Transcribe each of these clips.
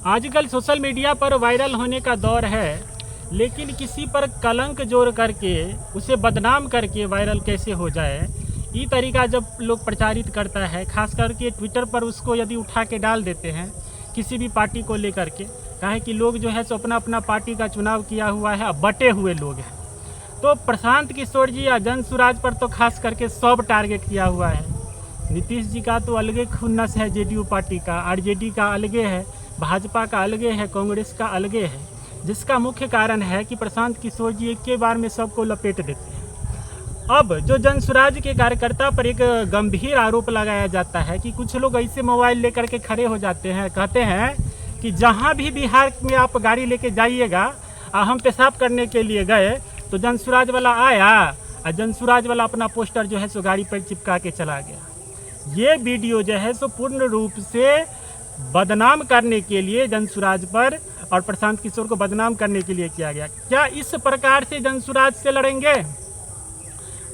आजकल social media पर viral होने का दौर है, लेकिन किसी पर कलंक जोड़ करके उसे बदनाम करके वायरल कैसे हो जाए, ये तरीका जब लोग प्रचारित करता है, खास करके ट्विटर पर उसको यदि उठा के डाल देते हैं किसी भी पार्टी को लेकर के, काहे कि लोग जो है सो अपना अपना पार्टी का चुनाव किया हुआ है, बटे हुए लोग हैं। तो प्रशांत किशोर जी या जनसुराज पर तो खास करके सब टारगेट किया हुआ है। नीतीश जी का तो अलगे खुन्नस है, जेडीयू पार्टी का, आरजेडी का अलगे है, भाजपा का अलगे है, कांग्रेस का अलगे है, जिसका मुख्य कारण है कि प्रशांत किशोर जी एक के बार में सबको लपेट देते हैं। अब जो जनसुराज के कार्यकर्ता पर एक गंभीर आरोप लगाया जाता है कि कुछ लोग ऐसे मोबाइल लेकर के खड़े हो जाते हैं, कहते हैं कि जहां भी बिहार में आप गाड़ी लेके जाइएगा, हम पेशाब करने के लिए गए तो जनसुराज वाला आया और जनसुराज वाला अपना पोस्टर जो है सो गाड़ी पर चिपका के चला गया। ये वीडियो जो है सो पूर्ण रूप से बदनाम करने के लिए जनसुराज पर और प्रशांत किशोर को बदनाम करने के लिए किया गया। क्या इस प्रकार से जनसुराज से लड़ेंगे?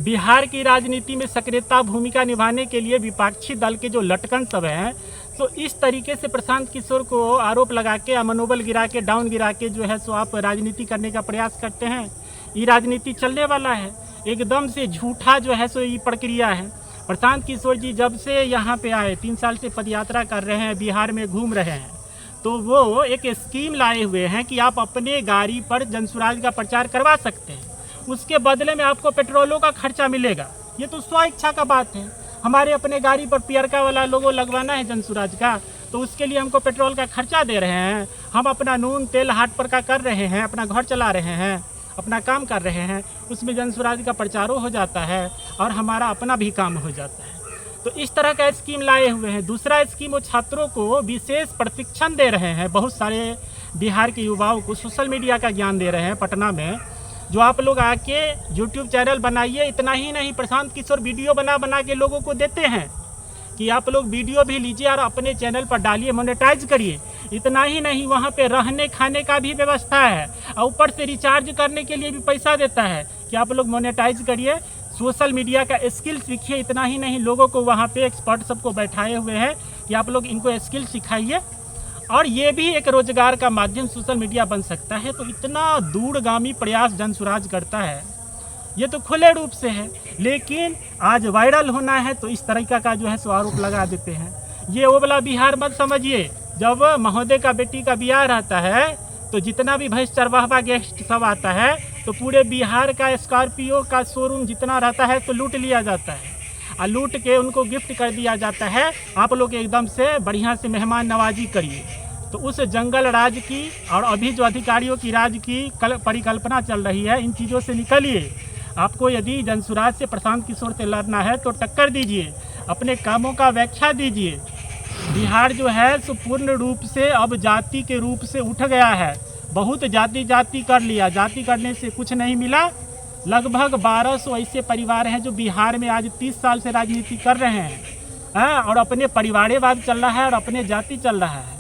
बिहार की राजनीति में सक्रियता भूमिका निभाने के लिए विपक्षी दल के जो लटकन सब हैं, तो इस तरीके से प्रशांत किशोर को आरोप लगा के, मनोबल गिरा के, डाउन गिरा के जो है सो आप राजनीति करने का प्रयास करते हैं। ये राजनीति चलने वाला है, एकदम से झूठा जो है सो ये प्रक्रिया है। प्रशांत किशोर जी जब से यहाँ पे आए, 3 साल से पदयात्रा कर रहे हैं, बिहार में घूम रहे हैं, तो वो एक स्कीम लाए हुए हैं कि आप अपने गाड़ी पर जनसुराज का प्रचार करवा सकते हैं, उसके बदले में आपको पेट्रोलों का खर्चा मिलेगा। ये तो स्व इच्छा का बात है। हमारे अपने गाड़ी पर पियरका वाला लोगो लगवाना है जनसुराज का, तो उसके लिए हमको पेट्रोल का खर्चा दे रहे हैं। हम अपना नून तेल हाट पर का कर रहे हैं, अपना घर चला रहे हैं, अपना काम कर रहे हैं, उसमें जनसुराज का प्रचारों हो जाता है और हमारा अपना भी काम हो जाता है। तो इस तरह का स्कीम लाए हुए हैं। दूसरा स्कीम, वो छात्रों को विशेष प्रशिक्षण दे रहे हैं। बहुत सारे बिहार के युवाओं को सोशल मीडिया का ज्ञान दे रहे हैं पटना में, जो आप लोग आके यूट्यूब चैनल बनाइए। इतना ही नहीं, प्रशांत किशोर वीडियो बना के लोगों को देते हैं कि आप लोग वीडियो भी लीजिए और अपने चैनल पर डालिए, मोनेटाइज करिए। इतना ही नहीं, वहाँ पे रहने खाने का भी व्यवस्था है और ऊपर से रिचार्ज करने के लिए भी पैसा देता है कि आप लोग मोनेटाइज करिए, सोशल मीडिया का स्किल सीखिए। इतना ही नहीं, लोगों को वहाँ पे एक्सपर्ट सबको बैठाए हुए हैं कि आप लोग इनको स्किल सिखाइए, और ये भी एक रोजगार का माध्यम सोशल मीडिया बन सकता है। तो इतना दूरगामी प्रयास जनसुराज करता है, ये तो खुले रूप से है। लेकिन आज वायरल होना है तो इस तरीका का जो है सो आरोप लगा देते हैं। ये वो वाला बिहार मत समझिए। जब महोदय का बेटी का ब्याह रहता है तो जितना भी भैंस चरवाहवा गेस्ट सब आता है, तो पूरे बिहार का स्कॉर्पियो का शोरूम जितना रहता है तो लूट लिया जाता है और लूट के उनको गिफ्ट कर दिया जाता है। आप लोग एकदम से बढ़िया से मेहमान नवाजी करिए। तो उस जंगल राज की और अभी जो अधिकारियों की राज की परिकल्पना चल रही है, इन चीज़ों से निकलिए। आपको यदि जनसुराज से, प्रशांत किशोर से लड़ना है तो टक्कर दीजिए, अपने कामों का व्याख्या दीजिए। बिहार जो है सो पूर्ण रूप से अब जाति के रूप से उठ गया है। बहुत जाति कर लिया, जाति करने से कुछ नहीं मिला। लगभग 1200 ऐसे परिवार हैं जो बिहार में आज 30 साल से राजनीति कर रहे हैं, और अपने परिवारवाद चल रहा है और अपने जाति चल रहा है।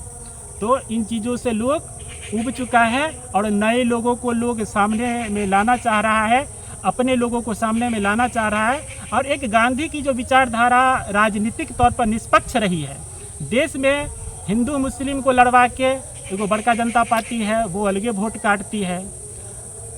तो इन चीज़ों से लोग उब चुका है और नए लोगों को लोग सामने में लाना चाह रहा है, अपने लोगों को सामने में लाना चाह रहा है। और एक गांधी की जो विचारधारा राजनीतिक तौर पर निष्पक्ष रही है, देश में हिंदू मुस्लिम को लड़वा के, एगो बड़का जनता पार्टी है वो अलगे वोट काटती है,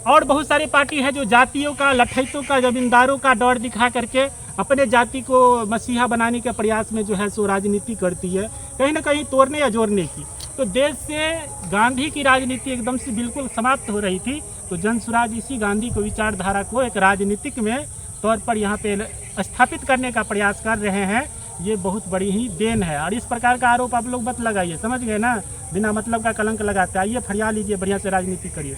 और बहुत सारी पार्टी है जो जातियों का, लठैतों का, जमींदारों का डर दिखा करके अपने जाति को मसीहा बनाने के प्रयास में जो है सो राजनीति करती है, कहीं ना कहीं तोड़ने या जोड़ने की। तो देश से गांधी की राजनीति एकदम से बिल्कुल समाप्त हो रही थी। तो जनसुराज इसी गांधी को, विचारधारा को एक राजनीतिक में तौर पर यहाँ पे स्थापित करने का प्रयास कर रहे हैं। ये बहुत बड़ी ही देन है। और इस प्रकार का आरोप आप लोग मत लगाइए, समझ गए ना? बिना मतलब का कलंक लगाते। आइए फरिया लीजिए, बढ़िया से राजनीति करिए।